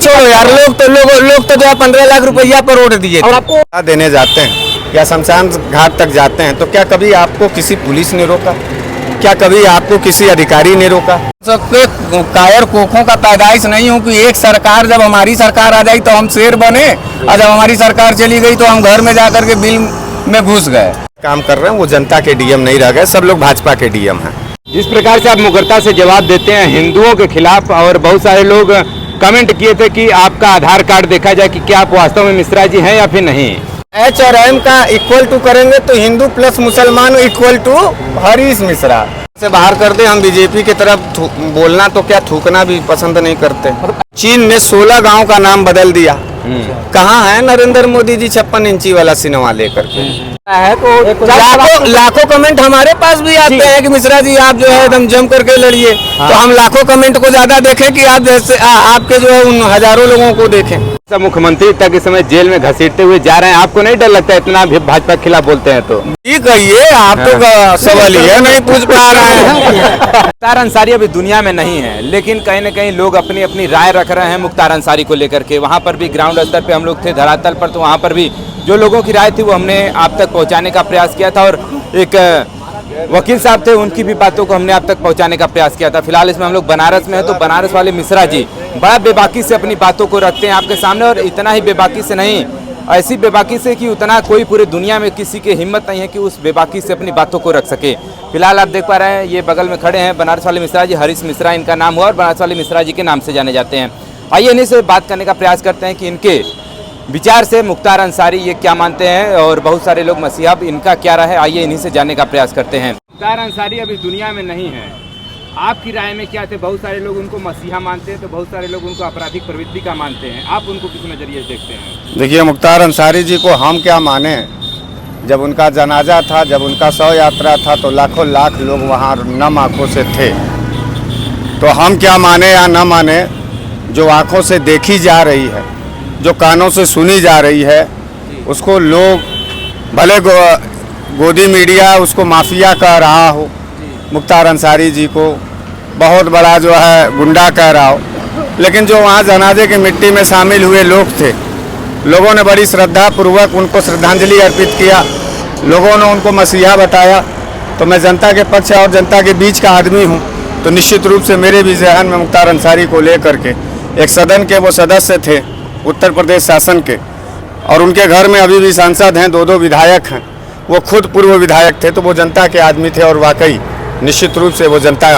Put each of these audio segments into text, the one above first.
छोड़ो यार, लोग तो जो है 15 लाख रुपया करोड़ दिए और आपको देने जाते हैं या शमशान घाट तक जाते हैं तो क्या कभी आपको किसी पुलिस ने रोका? क्या कभी आपको किसी अधिकारी ने रोका? सबके कायर कोखों का पैदाइश नहीं हूँ कि एक सरकार, जब हमारी सरकार आ जाए तो हम शेर बने, और जब हमारी सरकार चली गई तो हम घर में जाकर के बिल में घुस गए। काम कर रहे हैं वो जनता के डीएम नहीं रह गए, सब लोग भाजपा के डीएम हैं। जिस प्रकार से आप मुखरता से जवाब देते हैं हिंदुओं के खिलाफ, और बहुत सारे लोग कमेंट किए थे कि आपका आधार कार्ड देखा जाए कि क्या आप वास्तव में मिश्रा जी हैं या फिर नहीं। एच और एम का इक्वल टू करेंगे तो हिंदू प्लस मुसलमान इक्वल टू हरीश मिश्रा से बाहर कर दे। हम बीजेपी की तरफ बोलना तो क्या थूकना भी पसंद नहीं करते। चीन ने 16 गांव का नाम बदल दिया। कहाँ है नरेंद्र मोदी जी 56 इंची वाला सिनेमा लेकर के? है तो लाखों कमेंट हमारे पास भी आते हैं कि मिश्रा जी आप जो है एकदम जम करके लड़िए। तो हम लाखों कमेंट को ज्यादा देखें कि आप जैसे आपके जो है उन हजारों लोगों को देखें। सब मुख्यमंत्री तक इस समय जेल में घसीटते हुए जा रहे हैं, आपको नहीं डर लगता इतना भाजपा के खिलाफ बोलते हैं तो? ठीक है, ये आप तो सवाल ही नहीं पूछ पा रहे हैं। मुख्तार अंसारी अभी दुनिया में नहीं है, लेकिन कहीं न कहीं लोग अपनी अपनी राय रख रहे हैं मुख्तार अंसारी को लेकर के। वहाँ पर भी ग्राउंड स्तर पे हम लोग थे, धरातल पर, तो वहाँ पर भी जो लोगों की राय थी वो हमने आप तक पहुँचाने का प्रयास किया था, और एक वकील साहब थे उनकी भी बातों को हमने आप तक पहुंचाने का प्रयास किया था। फिलहाल इसमें हम लोग बनारस में हैं, तो बनारस वाले मिश्रा जी बड़ा बेबाकी से अपनी बातों को रखते हैं आपके सामने, और इतना ही बेबाकी से नहीं, ऐसी बेबाकी से कि उतना कोई पूरे दुनिया में किसी की हिम्मत नहीं है कि उस बेबाकी से अपनी बातों को रख सके। फिलहाल आप देख पा रहे हैं ये बगल में खड़े हैं बनारस वाले मिश्रा जी, हरीश मिश्रा इनका नाम हुआ और बनारस वाले मिश्रा जी के नाम से जाने जाते हैं। आइए इन्हीं से बात करने का प्रयास करते हैं कि इनके विचार से मुख्तार अंसारी ये क्या मानते हैं, और बहुत सारे लोग मसीहा इनका क्या रहा है, आइए इन्हीं से जानने का प्रयास करते हैं। मुख्तार अंसारी अभी दुनिया में नहीं है, आपकी राय में क्या थे? बहुत सारे लोग उनको मसीहा मानते हैं, तो बहुत सारे लोग उनको आपराधिक प्रवृत्ति का मानते हैं, आप उनको किस नजरिए से देखते हैं? देखिए, मुख्तार अंसारी जी को हम क्या माने, जब उनका जनाजा था, जब उनका शव यात्रा था तो लाखों लाख लोग वहाँ नम आँखों से थे। तो हम क्या माने या न माने, जो आँखों से देखी जा रही है, जो कानों से सुनी जा रही है, उसको लोग भले गोदी मीडिया उसको माफिया कह रहा हो, मुख्तार अंसारी जी को बहुत बड़ा जो है गुंडा कह रहा हो, लेकिन जो वहाँ जनाजे की मिट्टी में शामिल हुए लोग थे, लोगों ने बड़ी श्रद्धा पूर्वक उनको श्रद्धांजलि अर्पित किया, लोगों ने उनको मसीहा बताया। तो मैं जनता के पक्ष और जनता के बीच का आदमी हूँ, तो निश्चित रूप से मेरे भी जहन में मुख्तार अंसारी को लेकर के, एक सदन के वो सदस्य थे उत्तर प्रदेश शासन के, और उनके घर में अभी भी सांसद हैं, 2 विधायक हैं, वो खुद पूर्व विधायक थे, तो वो जनता के आदमी थे और वाकई निश्चित रूप से वो जनता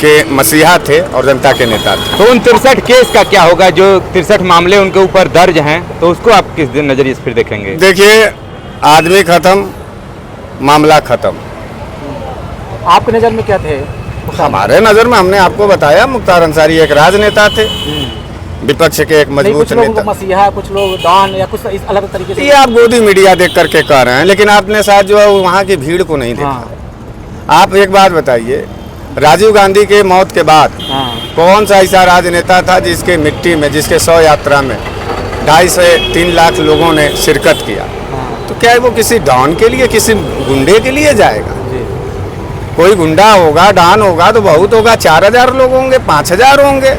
के मसीहा थे और जनता के नेता थे। तो उन 63 केस का क्या होगा, जो 63 मामले उनके ऊपर दर्ज हैं, तो उसको आप किस नजरिए से फिर देखेंगे? देखिए, आदमी खत्म, मामला खत्म। आपके नज़र में क्या थे? हमारे नज़र में, हमने आपको बताया, मुख्तार अंसारी एक राजनेता थे, विपक्ष के एक मजबूत नेता। मसीहा, कुछ लोग दान या कुछ इस अलग तरीके से। ये आप गोदी मीडिया देख करके कह रहे हैं, लेकिन आपने शायद जो है वहाँ की भीड़ को नहीं देखा। आप एक बात बताइए, राजीव गांधी के मौत के बाद कौन सा ऐसा राजनेता था जिसके मिट्टी में, जिसके शव यात्रा में 2.5 से 3 लाख लोगों ने शिरकत किया? तो क्या वो किसी डॉन के लिए, किसी गुंडे के लिए जाएगा? कोई गुंडा होगा, डॉन होगा तो बहुत होगा, 4000 लोग होंगे, 5000 होंगे,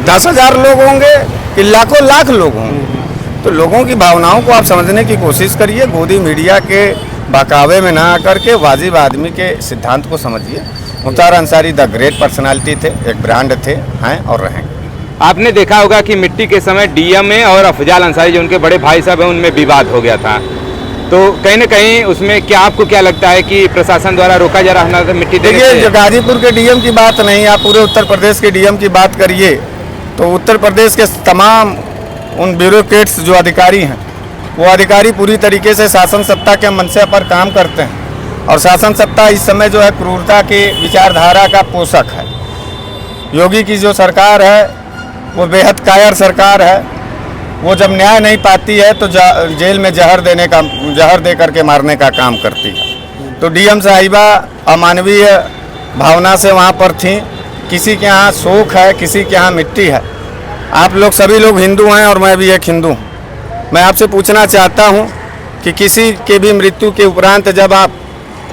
10,000 लोग होंगे, कि लाखों लाख लोग होंगे? तो लोगों की भावनाओं को आप समझने की कोशिश करिए, गोदी मीडिया के बहकावे में ना आकर के वाजिब आदमी के सिद्धांत को समझिए। Mukhtar Ansari the great personality थे, एक ब्रांड थे, हैं और रहेंगे। आपने देखा होगा कि मिट्टी के समय डीएमए और अफजाल अंसारी जो उनके बड़े भाई साहब हैं, उनमें विवाद हो गया था, तो कहीं न कहीं उसमें क्या आपको क्या लगता है कि प्रशासन द्वारा रोका जा रहा है मिट्टी देने से? देखिए, गाजीपुर के डीएम की बात नहीं, आप पूरे उत्तर प्रदेश के डीएम की बात करिए, तो उत्तर प्रदेश के तमाम उन ब्यूरोक्रेट्स जो अधिकारी हैं, वो अधिकारी पूरी तरीके से शासन सत्ता के मंशा पर काम करते हैं, और शासन सत्ता इस समय जो है क्रूरता की विचारधारा का पोषक है। योगी की जो सरकार है वो बेहद कायर सरकार है, वो जब न्याय नहीं पाती है तो जेल में जहर दे करके मारने का काम करती है। तो डीएम साहिबा अमानवीय भावना से वहाँ पर थी, किसी के यहाँ शोक है, किसी के यहाँ मिट्टी है। आप लोग सभी लोग हिंदू हैं और मैं भी एक हिंदू हूँ। मैं आपसे पूछना चाहता हूँ कि किसी के भी मृत्यु के उपरांत जब आप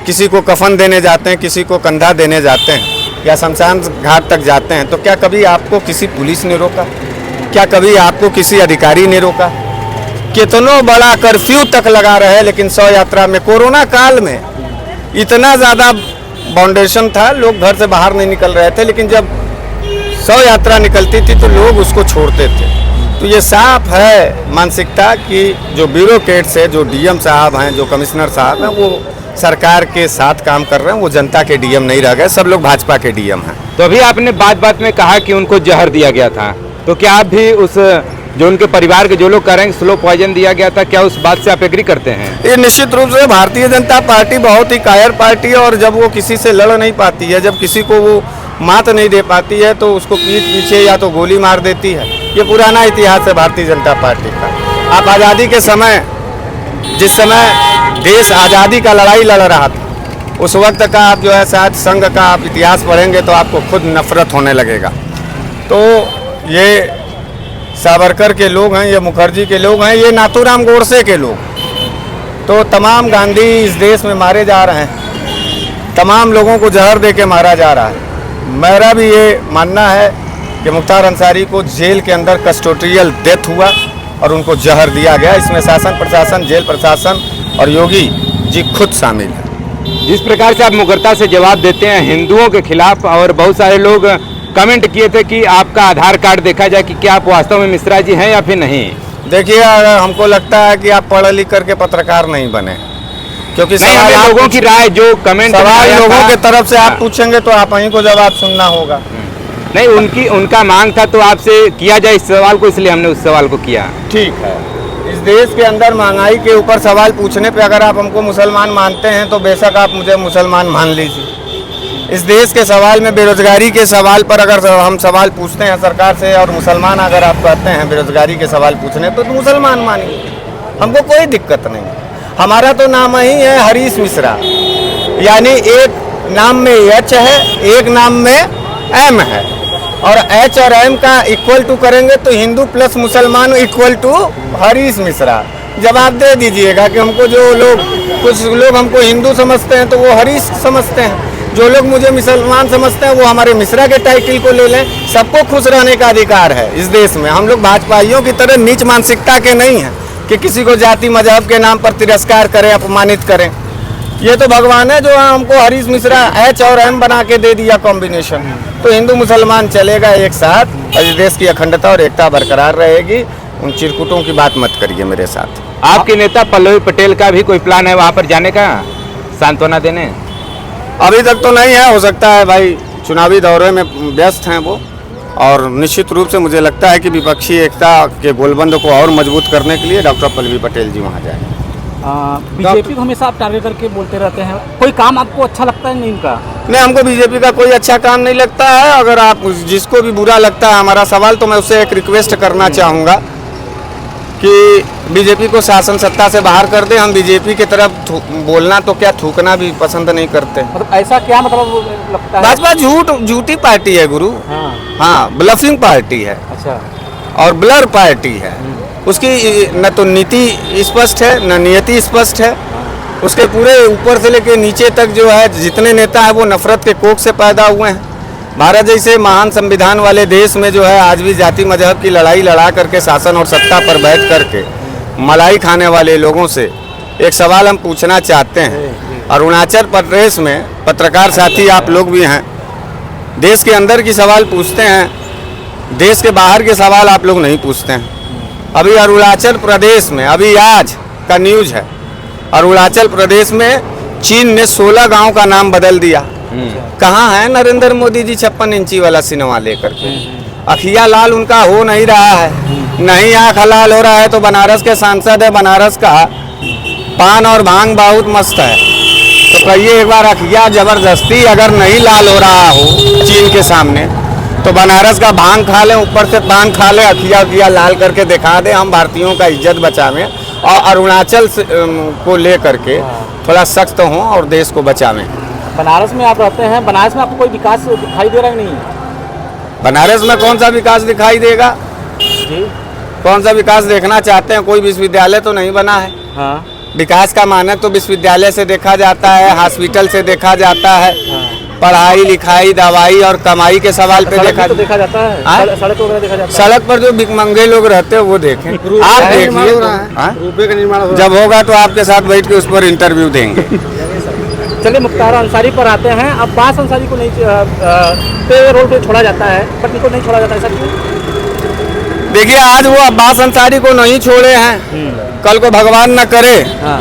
किसी को कफन देने जाते हैं, किसी को कंधा देने जाते हैं या शमशान घाट तक जाते हैं, तो क्या कभी आपको किसी पुलिस ने रोका? क्या कभी आपको किसी अधिकारी ने रोका? कितनों बड़ा कर्फ्यू तक लगा रहे, लेकिन शव यात्रा में कोरोना काल में इतना ज़्यादा बाउंडेशन था, लोग घर से बाहर नहीं निकल रहे थे, लेकिन जब शव यात्रा निकलती थी तो लोग उसको छोड़ते थे। तो ये साफ है मानसिकता कि जो ब्यूरोक्रेट्स है, जो डीएम साहब हैं, जो कमिश्नर साहब हैं, वो सरकार के साथ काम कर रहे हैं, वो जनता के डीएम नहीं रह गए, सब लोग भाजपा के डीएम हैं। तो अभी आपने बात बात में कहा कि उनको जहर दिया गया था, तो क्या आप भी उस जो उनके परिवार के जो लोग कह रहे हैं स्लो पॉइजन दिया गया था, क्या उस बात से आप एग्री करते हैं? ये निश्चित रूप से भारतीय जनता पार्टी बहुत ही कायर पार्टी है, और जब वो किसी से लड़ नहीं पाती है, जब किसी को वो मात नहीं दे पाती है, तो उसको पीठ पीछे या तो गोली मार देती है। ये पुराना इतिहास है भारतीय जनता पार्टी का। आप आज़ादी के समय, जिस समय देश आज़ादी का लड़ाई लड़ रहा था, उस वक्त का आप जो है शायद संघ का आप इतिहास पढ़ेंगे तो आपको खुद नफरत होने लगेगा। तो ये सावरकर के लोग हैं, ये मुखर्जी के लोग हैं, ये नाथूराम गोडसे के लोग, तो तमाम गांधी इस देश में मारे जा रहे हैं, तमाम लोगों को जहर दे के मारा जा रहा है। मेरा भी ये मानना है कि मुख्तार अंसारी को जेल के अंदर कस्टोडियल डेथ हुआ और उनको जहर दिया गया। इसमें शासन प्रशासन, जेल प्रशासन और योगी जी खुद शामिल है। जिस प्रकार से आप मुखरता से जवाब देते हैं हिंदुओं के खिलाफ, और बहुत सारे लोग कमेंट किए थे कि आपका आधार कार्ड देखा जाए कि क्या आप वास्तव में मिश्रा जी हैं या फिर नहीं। देखिए, हमको लगता है कि आप पढ़ लिख करके पत्रकार नहीं बने, क्योंकि नहीं, हमें लोगों की राय जो कमेंट सवाल लोगों की तरफ से आप पूछेंगे तो आप ही को जवाब सुनना होगा। नहीं, उनका मांग था तो आपसे किया जाए इस सवाल को, इसलिए हमने उस सवाल को किया। ठीक है, इस देश के अंदर महंगाई के ऊपर सवाल पूछने पे अगर आप हमको मुसलमान मानते हैं तो बेशक आप मुझे मुसलमान मान लीजिए। इस देश के सवाल में, बेरोजगारी के सवाल पर अगर हम सवाल पूछते हैं सरकार से, और मुसलमान अगर आप कहते हैं बेरोजगारी के सवाल पूछने तो मुसलमान मानिए, हमको कोई दिक्कत नहीं। हमारा तो नाम ही है हरीश मिश्रा, यानी एक नाम में एच है, एक नाम में एम है, और एच और एम का इक्वल टू करेंगे तो हिंदू प्लस मुसलमान इक्वल टू हरीश मिश्रा। जवाब दे दीजिएगा कि हमको जो लोग, कुछ लोग हमको हिंदू समझते हैं तो वो हरीश समझते हैं, जो लोग मुझे मुसलमान समझते हैं वो हमारे मिश्रा के टाइटल को ले लें। सबको खुश रहने का अधिकार है इस देश में। हम लोग भाजपाइयों की तरह नीच मानसिकता के नहीं हैं कि किसी को जाति मजहब के नाम पर तिरस्कार करें, अपमानित करें। ये तो भगवान है जो हमको हरीश मिश्रा एच और एम बना के दे दिया कॉम्बिनेशन, तो हिंदू मुसलमान चलेगा एक साथ और इस देश की अखंडता और एकता बरकरार रहेगी। उन चिरकुटों की बात मत करिए मेरे साथ। आपके नेता पल्लवी पटेल का भी कोई प्लान है वहाँ पर जाने का, सांत्वना देने? अभी तक तो नहीं है, हो सकता है भाई चुनावी दौरे में व्यस्त हैं वो, और निश्चित रूप से मुझे लगता है कि विपक्षी एकता के गोलबंद को और मजबूत करने के लिए डॉक्टर पल्लवी पटेल जी वहाँ जाएंगे। बीजेपी को हमेशा आप टारगेट करके बोलते रहते हैं, कोई काम आपको अच्छा लगता है नहीं इनका? नहीं, हमको बीजेपी का कोई अच्छा काम नहीं लगता है। अगर आप जिसको भी बुरा लगता है हमारा सवाल, तो मैं उससे एक रिक्वेस्ट करना चाहूँगा कि बीजेपी को शासन सत्ता से बाहर कर दे। हम बीजेपी की तरफ बोलना तो क्या, थूकना भी पसंद नहीं करते। मतलब ऐसा क्या मतलब लगता है? भाजपा झूठी पार्टी है गुरु। हाँ, ब्लफिंग पार्टी है। अच्छा। और ब्लर पार्टी है। उसकी न तो नीति स्पष्ट है, न नियति स्पष्ट है। उसके पूरे ऊपर से लेके नीचे तक जो है जितने नेता हैं वो नफरत के कोख से पैदा हुए हैं। भारत जैसे महान संविधान वाले देश में जो है आज भी जाति मजहब की लड़ाई लड़ा करके शासन और सत्ता पर बैठ करके मलाई खाने वाले लोगों से एक सवाल हम पूछना चाहते हैं। अरुणाचल प्रदेश में पत्रकार साथी आप लोग भी हैं, देश के अंदर की सवाल पूछते हैं, देश के बाहर के सवाल आप लोग नहीं पूछते हैं। अभी अरुणाचल प्रदेश में, अभी आज का न्यूज़ है, अरुणाचल प्रदेश में चीन ने 16 गांव का नाम बदल दिया। कहाँ है नरेंद्र मोदी जी 56 इंची वाला सिनेमा लेकर के? अखिया लाल उनका हो नहीं रहा है, नहीं आँख हलाल हो रहा है। तो बनारस के सांसद है, बनारस का पान और भांग बहुत मस्त है, तो कहिए एक बार अखिया जबरदस्ती अगर नहीं लाल हो रहा हो चीन के सामने, तो बनारस का भांग खा लें, ऊपर से पान खा लें, अखिया लाल करके दिखा दें, हम भारतीयों का इज्जत बचावें और अरुणाचल को ले करके थोड़ा सख्त हों और देश को बचावें। बनारस में आप रहते हैं, बनारस में आपको कोई विकास दिखाई दे रहा है नहीं? बनारस में कौन सा विकास दिखाई देगा जी? कौन सा विकास देखना चाहते हैं? कोई विश्वविद्यालय तो नहीं बना है। हाँ। विकास का मानक तो विश्वविद्यालय से देखा जाता है, हॉस्पिटल से देखा जाता है, पढ़ाई लिखाई दवाई और कमाई के सवाल पे सड़क देखा भी तो देखा जाता है, हाँ? सड़क वगैरह देखा जाता है। सड़क पर जो भिखमंगे लोग रहते हैं वो देखें। आप देखिए, हाँ? रुपये का निर्माण हो रहा जब होगा तो आपके साथ बैठ के उस पर इंटरव्यू देंगे। चलिए मुख्तार अंसारी पर आते हैं। अब्बास अंसारी को नहीं पे रोल पे छोड़ा जाता है, बट इनको नहीं छोड़ा जाता है, सर क्यों? देखिए, आज वो अब्बास अंसारी को नहीं छोड़े हैं, कल को भगवान न करे हाँ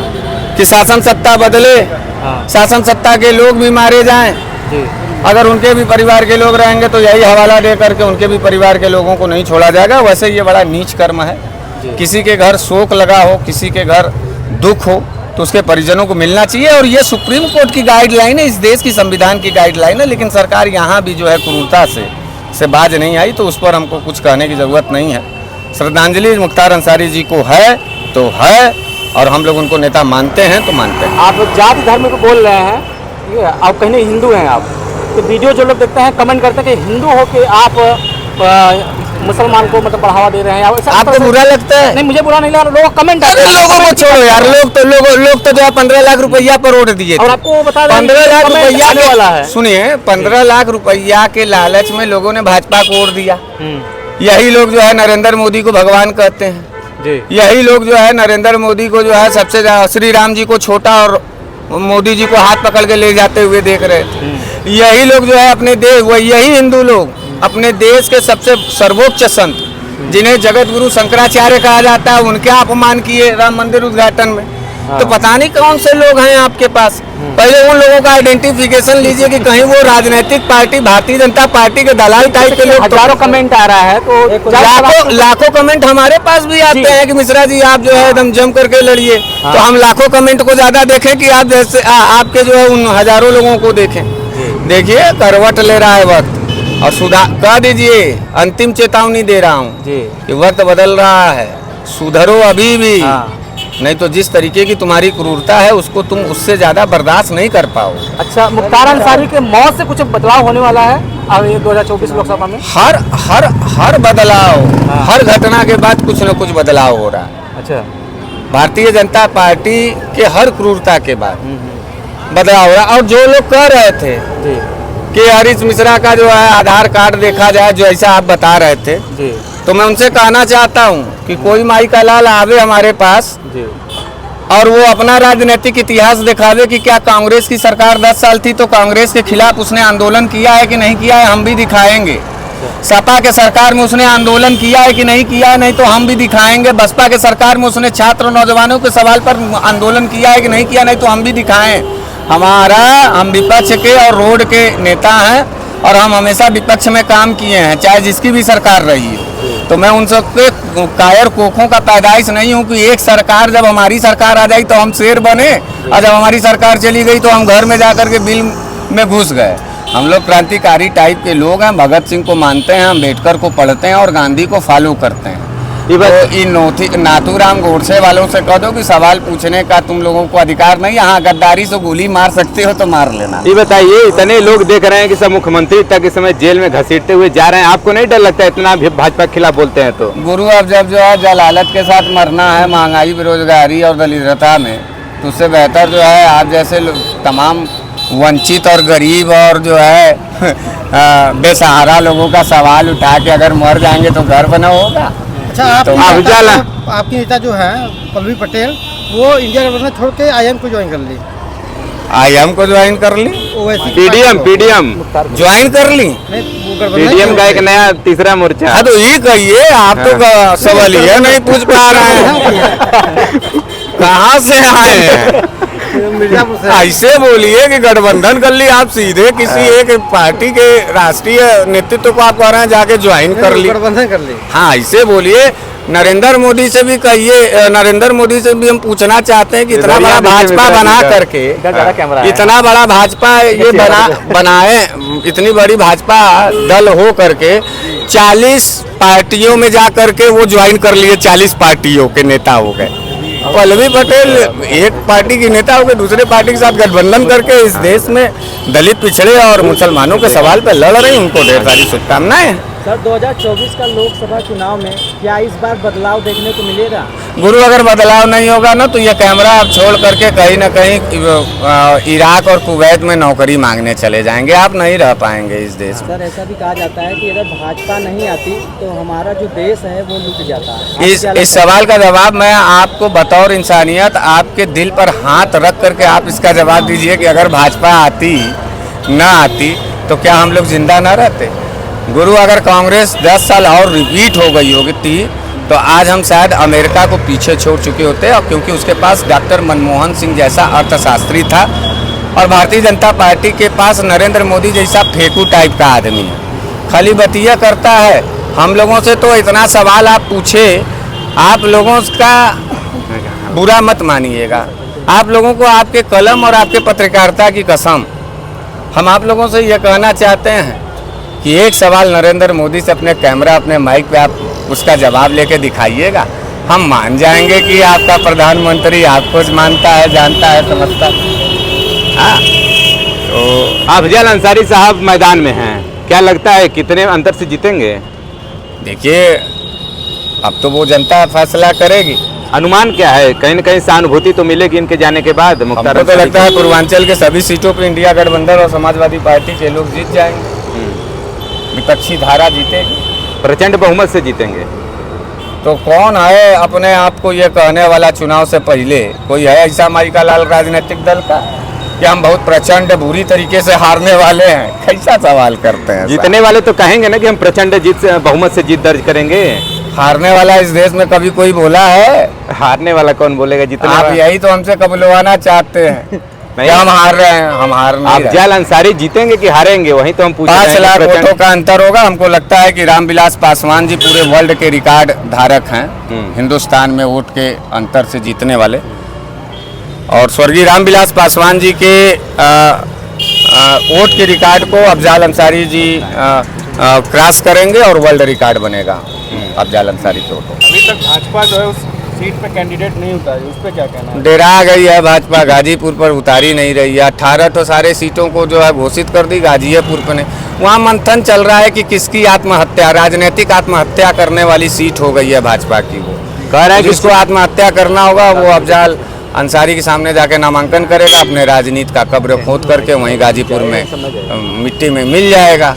कि शासन सत्ता बदले, हाँ शासन सत्ता के लोग भी मारे जाएं। जी अगर उनके भी परिवार के लोग रहेंगे तो यही हवाला दे करके उनके भी परिवार के लोगों को नहीं छोड़ा जाएगा। वैसे ये बड़ा नीच कर्म है। किसी के घर शोक लगा हो, किसी के घर दुख हो, तो उसके परिजनों को मिलना चाहिए। और ये सुप्रीम कोर्ट की गाइडलाइन है, इस देश की संविधान की गाइडलाइन है। लेकिन सरकार यहाँ भी जो है क्रूरता से बाज नहीं आई, तो उस पर हमको कुछ कहने की ज़रूरत नहीं है। श्रद्धांजलि मुख्तार अंसारी जी को है तो है, और हम लोग उनको नेता मानते हैं तो मानते हैं। आप जाति धर्म को बोल रहे हैं, ठीक है, आप कहीं हिंदू हैं आप, तो वीडियो जो लोग देखते हैं कमेंट करते हैं कि हिंदू हो के आप मुसलमान को मतलब बढ़ावा दे रहे हैं। आपको बुरा लगता है? नहीं, मुझे बुरा नहीं लगा, लोग कमेंट अरे लोगों को छोड़ो यार, लोग तो जो है 15 लाख रुपया पर वोट दिए और थे। आपको बता दें 15 लाख रुपया आने वाला है। सुनिए, 15 लाख रुपया के लालच में लोगों ने भाजपा को वोट दिया। यही लोग जो है नरेंद्र मोदी को भगवान कहते हैं जी। यही लोग जो है नरेंद्र मोदी को जो है सबसे ज्यादा, श्री राम जी को छोटा और मोदी जी को हाथ पकड़ के ले जाते हुए देख रहे थे। यही लोग जो है अपने देश, यही हिंदू लोग अपने देश के सबसे सर्वोच्च संत, जिन्हें जगत गुरु शंकराचार्य कहा जाता है, उनके अपमान किए राम मंदिर उद्घाटन में। तो पता नहीं कौन से लोग हैं आपके पास। पहले उन लोगों का आइडेंटिफिकेशन लीजिए कि कहीं वो राजनीतिक पार्टी भारतीय जनता पार्टी के दलाल टाइप के लोग। हजारों कमेंट आ रहा है, तो लाखों कमेंट हमारे पास भी आते हैं कि मिश्रा जी आप जो है एकदम जम करके लड़िए। तो हम लाखों कमेंट को ज्यादा देखें कि आप जैसे आपके जो है उन हजारों लोगों को देखें। देखिए, करवट ले रहा है वक्त, और सुधार कह दीजिए, अंतिम चेतावनी दे रहा हूँ कि वक्त बदल रहा है, सुधरो अभी भी। नहीं तो जिस तरीके की तुम्हारी क्रूरता है उसको तुम उससे ज्यादा बर्दाश्त नहीं कर पाओ। अच्छा, मुख्तार अंसारी के मौत से कुछ बदलाव होने वाला है आगे 2024 लोकसभा में? हर बदलाव, हर घटना के बाद कुछ न कुछ बदलाव हो रहा है। अच्छा, भारतीय जनता पार्टी के हर क्रूरता के बाद बदलाव हो रहा है। और जो लोग कह रहे थे कि हरीश मिश्रा का जो है आधार कार्ड देखा जाए, जो ऐसा आप बता रहे थे, तो मैं उनसे कहना चाहता हूं कि कोई माई का लाल आवे हमारे पास और वो अपना राजनीतिक इतिहास दिखावे कि क्या कांग्रेस की सरकार 10 साल थी तो कांग्रेस के खिलाफ उसने आंदोलन किया है कि नहीं किया है, हम भी दिखाएंगे। सपा के सरकार में उसने आंदोलन किया है कि नहीं किया है, नहीं तो हम भी दिखाएंगे। बसपा के सरकार में उसने छात्र नौजवानों के सवाल पर आंदोलन किया है कि नहीं किया, नहीं तो हम भी दिखाएं। हम विपक्ष के और रोड के नेता हैं, और हम हमेशा विपक्ष में काम किए हैं, चाहे जिसकी भी सरकार रही है। तो मैं उन सबके कायर कोखों का पैदाइश नहीं हूँ कि एक सरकार, जब हमारी सरकार आ जाए तो हम शेर बने, और जब हमारी सरकार चली गई तो हम घर में जाकर के बिल में घुस गए। हम लोग क्रांतिकारी टाइप के लोग हैं, भगत सिंह को मानते हैं, अम्बेडकर को पढ़ते हैं और गांधी को फॉलो करते हैं। तो इन नाथूराम गोडसे वालों से कह दो कि सवाल पूछने का तुम लोगों को अधिकार नहीं, यहाँ गद्दारी से गोली मार सकते हो तो मार लेना। ये बताइए, इतने लोग देख रहे हैं कि सब मुख्यमंत्री तक इस समय जेल में घसीटते हुए जा रहे हैं, आपको नहीं डर लगता इतना भाजपा के खिलाफ बोलते हैं तो? गुरु, अब जब जो है जलालत के साथ मरना है, महंगाई, बेरोजगारी और दलिद्रता में, तो उससे बेहतर जो है आप जैसे तमाम वंचित और गरीब और जो है बेसहारा लोगों का सवाल उठा के अगर मर जाएंगे तो घर बना होगा। अच्छा, आपकी नेता जो है पल्लवी पटेल, वो इंडिया गठबंधन छोड़ के IM को ज्वाइन कर ली। IM को ज्वाइन कर ली? PDM ज्वाइन कर ली? PDM का एक नया तीसरा मोर्चा। हाँ, तो ये कहिए, आप तो सवाल ये नहीं पूछ पा रहे हैं। कहाँ से आए हैं? ऐसे बोलिए कि गठबंधन कर ली, आप सीधे किसी एक पार्टी के राष्ट्रीय नेतृत्व को आप कह रहे हैं जाके ज्वाइन कर ली, गठबंधन कर ली। हाँ, ऐसे बोलिए। नरेंद्र मोदी से भी कहिए, नरेंद्र मोदी से भी हम पूछना चाहते हैं कि इतना बड़ा भाजपा बना करके, इतना बड़ा भाजपा ये बनाए, इतनी बड़ी भाजपा दल हो करके 40 पार्टियों में जा करके वो ज्वाइन कर लिए, 40 पार्टियों के नेता हो गए। पल्लवी पटेल एक पार्टी की नेता होकर दूसरे पार्टी के साथ गठबंधन करके इस देश में दलित, पिछड़े और मुसलमानों के सवाल पर लड़ रही, उनको ढेर सारी शुभकामनाएं। सर, 2024 का लोकसभा चुनाव में क्या इस बार बदलाव देखने को मिलेगा? गुरु अगर बदलाव नहीं होगा ना तो ये कैमरा आप छोड़ करके कहीं ना कहीं इराक और कुवैत में नौकरी मांगने चले जाएंगे। आप नहीं रह पाएंगे इस देश में। सर ऐसा भी कहा जाता है कि अगर भाजपा नहीं आती तो हमारा जो देश है वो लुट जाता है। इस सवाल का जवाब मैं आपको बतौर इंसानियत आपके दिल पर हाथ रख करके आप इसका जवाब दीजिए कि अगर भाजपा आती ना आती तो क्या हम लोग जिंदा ना रहते। गुरु अगर कांग्रेस 10 साल और रिपीट हो गई होगी तो आज हम शायद अमेरिका को पीछे छोड़ चुके होते, और क्योंकि उसके पास डॉक्टर मनमोहन सिंह जैसा अर्थशास्त्री था और भारतीय जनता पार्टी के पास नरेंद्र मोदी जैसा फेंकू टाइप का आदमी है, खाली बतिया करता है। हम लोगों से तो इतना सवाल आप पूछे, आप लोगों का बुरा मत मानिएगा। आप लोगों को आपके कलम और आपके पत्रकारिता की कसम, हम आप लोगों से ये कहना चाहते हैं कि एक सवाल नरेंद्र मोदी से अपने कैमरा अपने माइक पे आप उसका जवाब लेके दिखाइएगा, हम मान जाएंगे कि आपका प्रधानमंत्री आपको मानता है, जानता है, समझता है। हाँ, तो अफजल अंसारी साहब मैदान में हैं, क्या लगता है कितने अंतर से जीतेंगे? देखिए अब तो वो जनता फैसला करेगी। अनुमान क्या है? कहीं न कहीं सहानुभूति तो मिलेगी इनके जाने के बाद। मुख्तार हमको तो अंसारी लगता है पूर्वांचल के सभी सीटों पे इंडिया गठबंधन और समाजवादी पार्टी के लोग जीत जाएंगे, विपक्षी धारा जीतेगी, प्रचंड बहुमत से जीतेंगे। तो कौन है अपने आप को ये कहने वाला चुनाव से पहले? कोई है ऐसा माइका लाल राजनीतिक दल का कि हम बहुत प्रचंड बुरी तरीके से हारने वाले हैं? कैसा सवाल करते हैं? जीतने वाले तो कहेंगे ना कि हम प्रचंड बहुमत से जीत दर्ज करेंगे। हारने वाला इस देश में कभी कोई बोला है? हारने वाला कौन बोलेगा? जीतने आप वाला। यही तो हमसे कबूलवाना चाहते हैं। नहीं, हम हार रहे हैं, हम हार नहीं रहे। अफजल अंसारी जीतेंगे कि हारेंगे, वही तो हम पूछ रहे हैं। 5 लाख प्रचंड- वोटों का अंतर होगा। हमको लगता है कि रामविलास पासवान जी पूरे वर्ल्ड के रिकॉर्ड धारक हैं हिंदुस्तान में वोट के अंतर से जीतने वाले, और स्वर्गीय रामविलास पासवान जी के वोट के रिकॉर्ड को अफजल अंसारी जी क्रॉस करेंगे और वर्ल्ड रिकॉर्ड बनेगा अफजल अंसारी के वोटों। अभी तक भाजपा जो है उस सीट पे कैंडिडेट नहीं उतारी, उस पर क्या कहना है? डेरा गई है भाजपा, गाजीपुर पर उतारी नहीं रही है। 18 तो सारे सीटों को जो है घोषित कर दी, गाजीपुर पर नहीं। वहाँ मंथन चल रहा है कि किसकी आत्महत्या, राजनीतिक आत्महत्या करने वाली सीट हो गई है भाजपा की। वो कह रहे हैं कि जिसको आत्महत्या करना होगा वो अफजल अंसारी के सामने जाके नामांकन करेगा, अपने राजनीति का कब्र खोद करके वहीं गाजीपुर में मिट्टी में मिल जाएगा।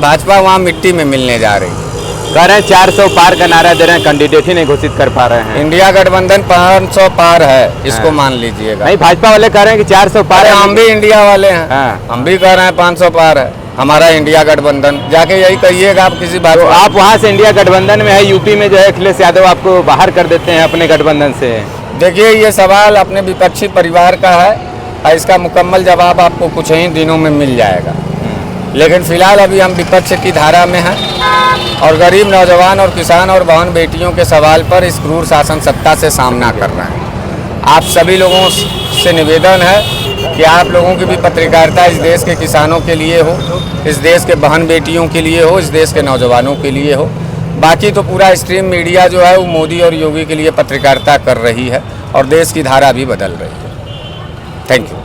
भाजपा वहाँ मिट्टी में मिलने जा रही है। कह रहे हैं 400 पार का नारा दे रहे हैं, कैंडिडेट ही नहीं घोषित कर पा रहे हैं। इंडिया गठबंधन 500 पार है, इसको मान लीजिएगा। नहीं, भाजपा वाले कह रहे हैं कि 400 पार अरे है। हम भी इंडिया वाले हैं, हाँ। हम भी कह रहे हैं 500 पार है हमारा इंडिया गठबंधन। जाके यही कहिएगा आप किसी बात तो को। आप वहाँ से इंडिया गठबंधन में है, यूपी में जो है अखिलेश यादव आपको बाहर कर देते हैं अपने गठबंधन से। देखिए ये सवाल अपने विपक्षी परिवार का है और इसका मुकम्मल जवाब आपको कुछ ही दिनों में मिल जाएगा। लेकिन फिलहाल अभी हम विपक्ष की धारा में हैं और गरीब नौजवान और किसान और बहन बेटियों के सवाल पर इस क्रूर शासन सत्ता से सामना कर रहे हैं। आप सभी लोगों से निवेदन है कि आप लोगों की भी पत्रकारिता इस देश के किसानों के लिए हो, इस देश के बहन बेटियों के लिए हो, इस देश के नौजवानों के लिए हो। बाकी तो पूरा स्ट्रीम मीडिया जो है वो मोदी और योगी के लिए पत्रकारिता कर रही है और देश की धारा भी बदल रही है। Thank you.